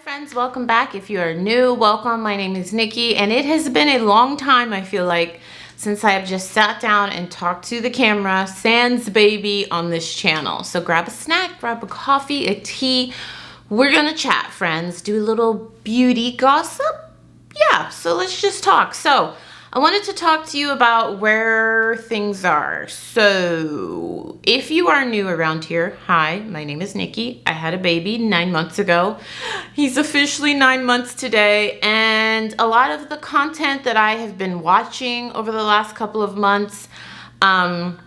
Friends, welcome back. If you are new, welcome. My name is Nikki, and it has been a long time, I feel like, since I have just sat down and talked to the camera, sans baby, on this channel. So grab a snack, grab a coffee, a tea. We're gonna chat, friends, do a little beauty gossip. Yeah, so let's just talk. So I wanted to talk to you about where things are. So if you are new around here, hi, my name is Nikki. I had a baby 9 months ago. He's officially 9 months today. And a lot of the content that I have been watching over the last couple of months and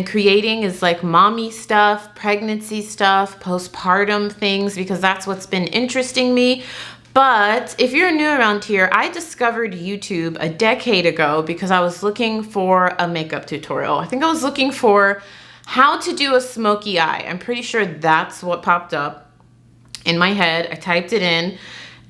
creating is like mommy stuff, pregnancy stuff, postpartum things, because that's what's been interesting me. But if you're new around here, I discovered YouTube a decade ago because I was looking for a makeup tutorial. I think I was looking for how to do a smoky eye. I'm pretty sure that's what popped up in my head. I typed it in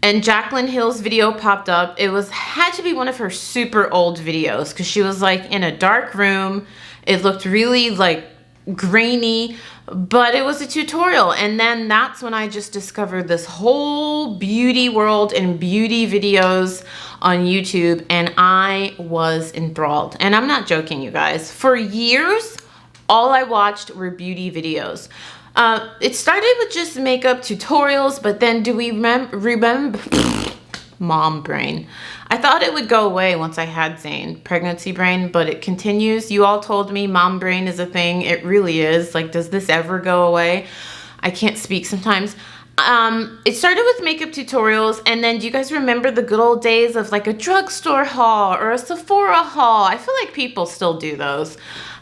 and Jaclyn Hill's video popped up. It had to be one of her super old videos because she was like in a dark room. It looked really like grainy, but it was a tutorial. And then that's when I just discovered this whole beauty world and beauty videos on YouTube, and I was enthralled. And I'm not joking, you guys. For years, all I watched were beauty videos. It started with just makeup tutorials, but then do we remember mom brain? I thought it would go away once I had Zane, pregnancy brain, but it continues. You all told me mom brain is a thing. It really is. Like, does this ever go away? I can't speak sometimes. It started with makeup tutorials, and then do you guys remember the good old days of like a drugstore haul or a Sephora haul? I feel like people still do those.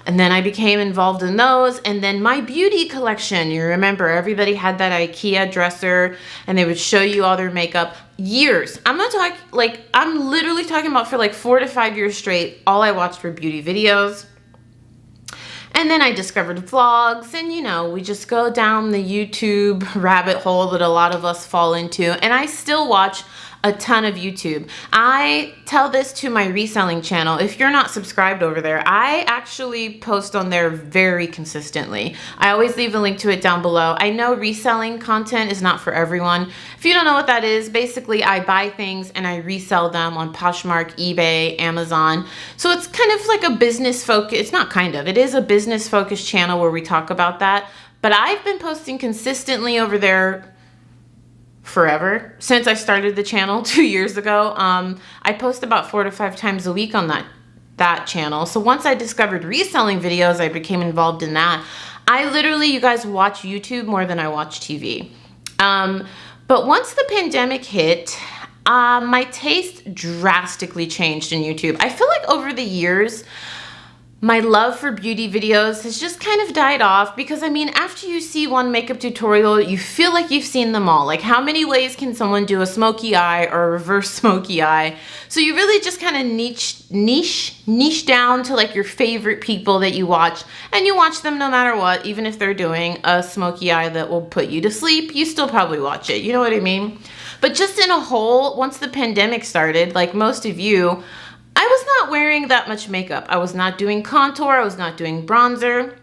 And then I became involved in those. And then my beauty collection, you remember everybody had that IKEA dresser and they would show you all their makeup. Years. I'm not talking, like, I'm literally talking about for like 4 to 5 years straight, all I watched were beauty videos. And then I discovered vlogs, and you know, we just go down the YouTube rabbit hole that a lot of us fall into. And I still watch a ton of YouTube. I tell this to my reselling channel. If you're not subscribed over there, I actually post on there very consistently. I always leave a link to it down below. I know reselling content is not for everyone. If you don't know what that is, basically I buy things and I resell them on Poshmark, eBay, Amazon. So it's kind of like a business focus. It's not kind of, it is a business focused channel where we talk about that. But I've been posting consistently over there forever, since I started the channel 2 years ago. I post about 4 to 5 times a week on that channel. So once I discovered reselling videos, I became involved in that. I literally, you guys, watch YouTube more than I watch TV. But once the pandemic hit, my taste drastically changed in YouTube. I feel like over the years, my love for beauty videos has just kind of died off because, I mean, after you see one makeup tutorial, you feel like you've seen them all. Like, how many ways can someone do a smoky eye or a reverse smoky eye? So you really just kind of niche down to like your favorite people that you watch, and you watch them no matter what. Even if they're doing a smoky eye that will put you to sleep, you still probably watch it. You know what I mean? But just in a whole, once the pandemic started, like most of you, I was not wearing that much makeup. I was not doing contour. I was not doing bronzer.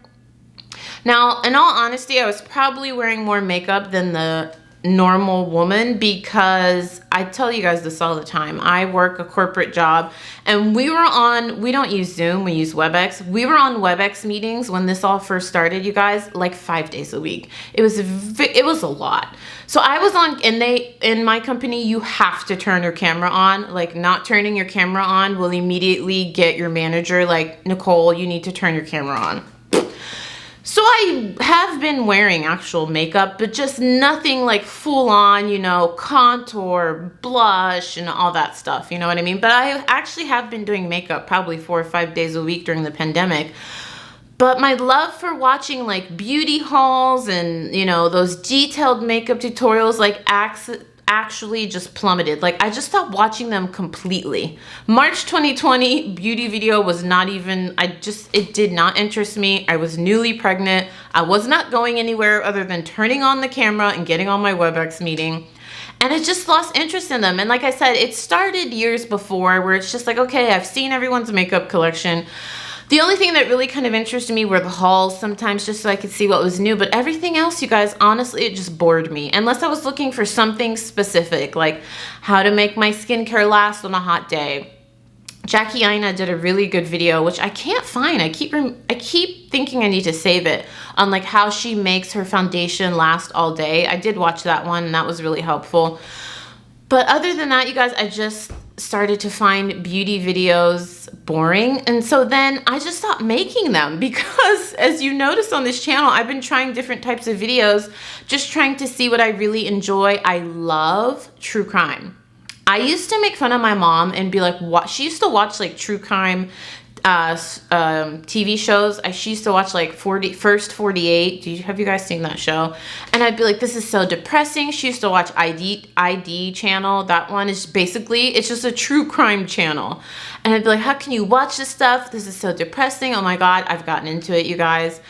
Now, in all honesty, I was probably wearing more makeup than the normal woman because I tell you guys this all the time. I work a corporate job, and we don't use Zoom, we use WebEx. We were on WebEx meetings when this all first started, you guys, like 5 days a week. It was a lot. So I was on, and in my company, you have to turn your camera on. Like, not turning your camera on will immediately get your manager like, Nicole, you need to turn your camera on. So I have been wearing actual makeup, but just nothing like full on, you know, contour, blush, and all that stuff. You know what I mean? But I actually have been doing makeup probably 4 or 5 days a week during the pandemic. But my love for watching like beauty hauls and, you know, those detailed makeup tutorials like actually just plummeted. Like, I just stopped watching them completely. March 2020 beauty video was not even, it did not interest me. I was newly pregnant. I was not going anywhere other than turning on the camera and getting on my WebEx meeting. And I just lost interest in them. And like I said, it started years before where it's just like, okay, I've seen everyone's makeup collection. The only thing that really kind of interested me were the hauls sometimes, just so I could see what was new. But everything else, you guys, honestly, it just bored me. Unless I was looking for something specific, like how to make my skincare last on a hot day. Jackie Aina did a really good video, which I can't find. I keep thinking I need to save it, on like how she makes her foundation last all day. I did watch that one, and that was really helpful. But other than that, you guys, I just started to find beauty videos boring. And so then I just stopped making them because, as you notice on this channel, I've been trying different types of videos, just trying to see what I really enjoy. I love true crime. I used to make fun of my mom and be like, what? She used to watch like true crime TV shows. She used to watch like First 48. Have you guys seen that show? And I'd be like, this is so depressing. She used to watch ID channel. That one is basically, it's just a true crime channel. And I'd be like, how can you watch this stuff? This is so depressing. Oh my God, I've gotten into it, you guys.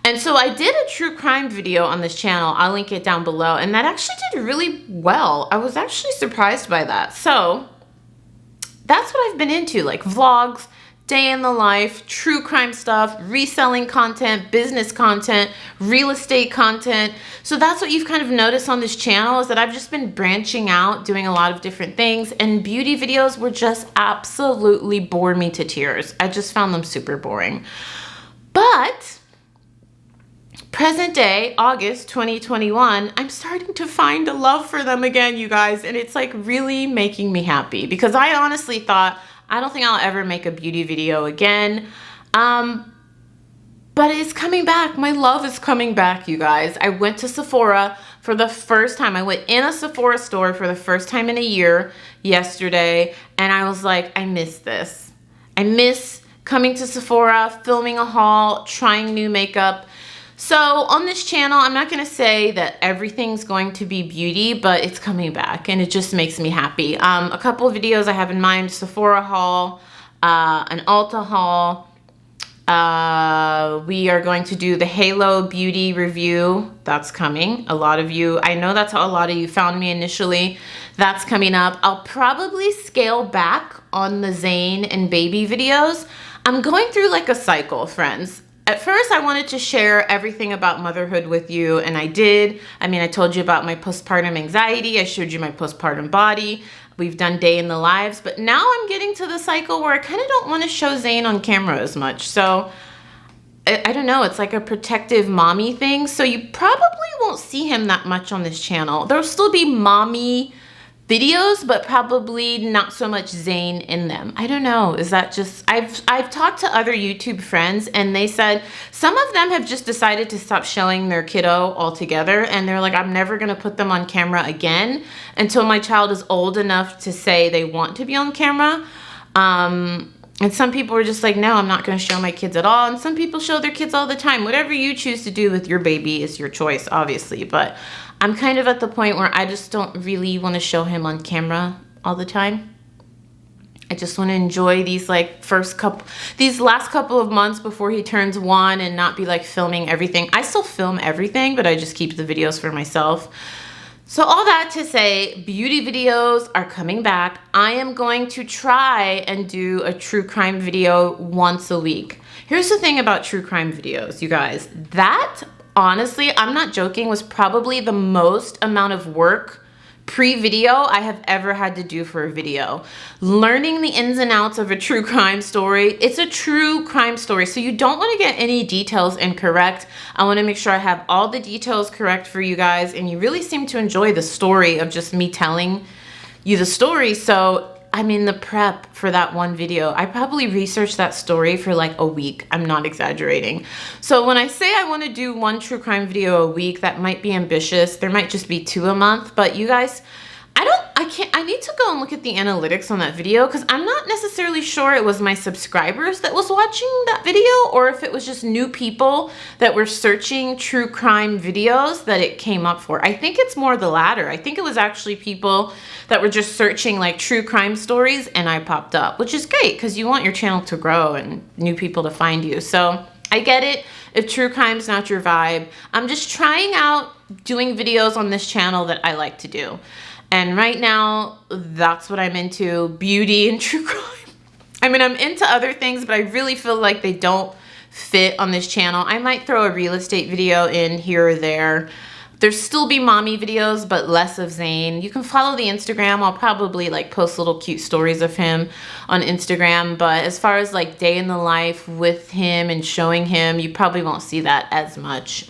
And so I did a true crime video on this channel. I'll link it down below. And that actually did really well. I was actually surprised by that. So that's what I've been into, like vlogs, day in the life, true crime stuff, reselling content, business content, real estate content. So that's what you've kind of noticed on this channel, is that I've just been branching out, doing a lot of different things, and beauty videos were just absolutely bored me to tears. I just found them super boring. But present day, August 2021, I'm starting to find a love for them again, you guys, and it's like really making me happy, because I honestly thought, I don't think I'll ever make a beauty video again. But it's coming back. My love is coming back, you guys. I went to Sephora for the first time. I went in a Sephora store for the first time in a year yesterday. And I was like, I miss this. I miss coming to Sephora, filming a haul, trying new makeup. So on this channel, I'm not going to say that everything's going to be beauty, but it's coming back and it just makes me happy. A couple of videos I have in mind: Sephora haul, an Ulta haul. We are going to do the Halo Beauty review. That's coming. A lot of you, I know that's how a lot of you found me initially. That's coming up. I'll probably scale back on the Zane and baby videos. I'm going through like a cycle, friends. At first, I wanted to share everything about motherhood with you, and I did. I mean, I told you about my postpartum anxiety. I showed you my postpartum body. We've done day in the lives, but now I'm getting to the cycle where I kind of don't want to show Zane on camera as much. So I don't know, it's like a protective mommy thing. So you probably won't see him that much on this channel. There'll still be mommy videos, but probably not so much Zane in them. I don't know. Is that just, I've talked to other YouTube friends, and they said some of them have just decided to stop showing their kiddo altogether, and they're like, I'm never going to put them on camera again until my child is old enough to say they want to be on camera. And some people are just like, no, I'm not going to show my kids at all. And some people show their kids all the time. Whatever you choose to do with your baby is your choice, obviously. But I'm kind of at the point where I just don't really want to show him on camera all the time. I just want to enjoy these like these last couple of months before he turns 1 and not be like filming everything. I still film everything, but I just keep the videos for myself. So all that to say, beauty videos are coming back. I am going to try and do a true crime video once a week. Here's the thing about true crime videos, you guys. That, honestly, I'm not joking, was probably the most amount of work pre-video I have ever had to do for a video. Learning the ins and outs of a true crime story. It's a true crime story, so you don't want to get any details incorrect. I want to make sure I have all the details correct for you guys, and you really seem to enjoy the story of just me telling you the story. So I mean, the prep for that one video, I probably researched that story for like a week. I'm not exaggerating. So when I say I want to do one true crime video a week, that might be ambitious. There might just be 2 a month, but you guys, I need to go and look at the analytics on that video, because I'm not necessarily sure it was my subscribers that was watching that video, or if it was just new people that were searching true crime videos that it came up for. I think it's more the latter. I think it was actually people that were just searching like true crime stories, and I popped up, which is great because you want your channel to grow and new people to find you. So I get it if true crime's not your vibe. I'm just trying out doing videos on this channel that I like to do. And right now, that's what I'm into, beauty and true crime. I mean, I'm into other things, but I really feel like they don't fit on this channel. I might throw a real estate video in here or there. There'll still be mommy videos, but less of Zane. You can follow the Instagram. I'll probably like post little cute stories of him on Instagram. But as far as like day in the life with him and showing him, you probably won't see that as much.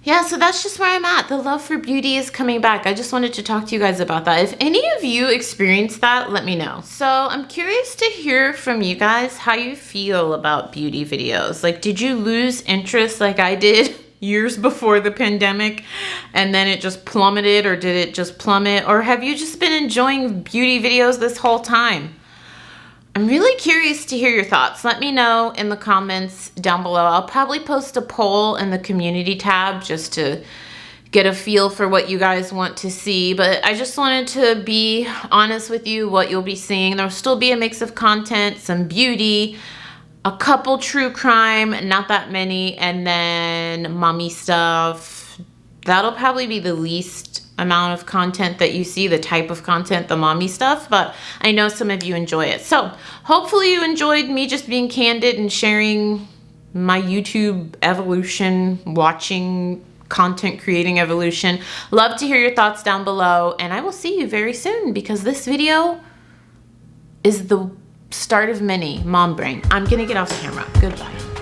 Yeah, so that's just where I'm at. The love for beauty is coming back. I just wanted to talk to you guys about that. If any of you experienced that, let me know. So I'm curious to hear from you guys how you feel about beauty videos. Like, did you lose interest like I did years before the pandemic and then it just plummeted, or did it just plummet? Or have you just been enjoying beauty videos this whole time? I'm really curious to hear your thoughts. Let me know in the comments down below. I'll probably post a poll in the community tab just to get a feel for what you guys want to see. But I just wanted to be honest with you what you'll be seeing. There'll still be a mix of content, some beauty, a couple true crime, not that many, and then mommy stuff. That'll probably be the least amount of content that you see, the type of content, the mommy stuff, but I know some of you enjoy it. So hopefully you enjoyed me just being candid and sharing my YouTube evolution, watching content creating evolution. Love to hear your thoughts down below, and I will see you very soon because this video is the start of many mom brain. I'm gonna get off camera. Goodbye.